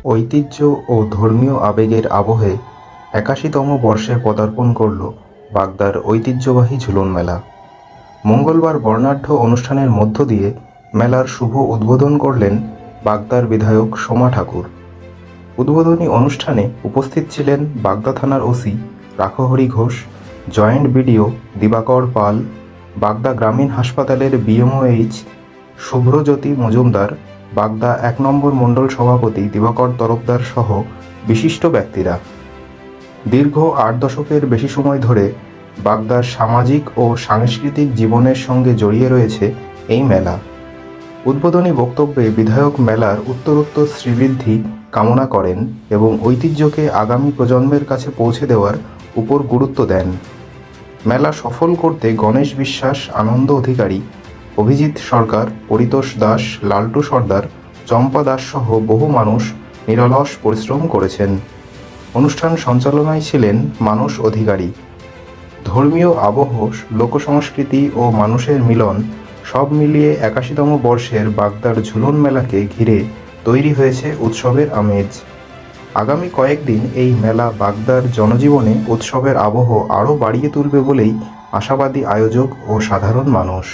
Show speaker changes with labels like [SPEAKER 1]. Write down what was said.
[SPEAKER 1] ঐতিহ্য ও ধর্মীয় আবেগের আবহে ৮১তম বর্ষে পদার্পণ করল বাগদার ঐতিহ্যবাহী ঝুলন মেলা। মঙ্গলবার বর্ণাঢ্য অনুষ্ঠানের মধ্য দিয়ে মেলার শুভ উদ্বোধন করলেন বাগদার বিধায়ক সোমা ঠাকুর। উদ্বোধনী অনুষ্ঠানে উপস্থিত ছিলেন বাগদা থানার OC Rakhahari Ghosh, joint BDO Dibakar Pal, Bagda গ্রামীণ হাসপাতালের বিএমওএইচ শুভ্রজ্যোতি মজুমদার, বাগদা ১ নম্বর মণ্ডল সভাপতি দিবাকর তরফদার সহ বিশিষ্ট ব্যক্তিরা। দীর্ঘ ৮ দশকের বেশি সময় ধরে বাগদার সামাজিক ও সাংস্কৃতিক জীবনের সঙ্গে জড়িয়ে রয়েছে এই মেলা। উদ্বোধনী বক্তব্যে বিধায়ক মেলার উত্তরোত্তর শ্রীবৃদ্ধি কামনা করেন এবং ঐতিহ্যকে আগামী প্রজন্মের কাছে পৌঁছে দেওয়ার উপর গুরুত্ব দেন। মেলা সফল করতে গণেশ বিশ্বাস, আনন্দ অধিকারী, অভিজিৎ সরকার, পরিতোষ দাস, লালটু সর্দার, চম্পা দাস সহ বহু মানুষ নিরলস পরিশ্রম করেছেন। অনুষ্ঠান সঞ্চালনায় ছিলেন মানস অধিকারী। ধর্মীয় আবহ, লোকসংস্কৃতি ও মানুষের মিলন সব মিলিয়ে ৮১তম বর্ষের বাগদার ঝুলন মেলাকে ঘিরে তৈরি হয়েছে উৎসবের আমেজ। আগামী কয়েকদিন এই মেলা বাগদার জনজীবনে উৎসবের আবহ আরও বাড়িয়ে তুলবে বলেই আশাবাদী আয়োজক ও সাধারণ মানুষ।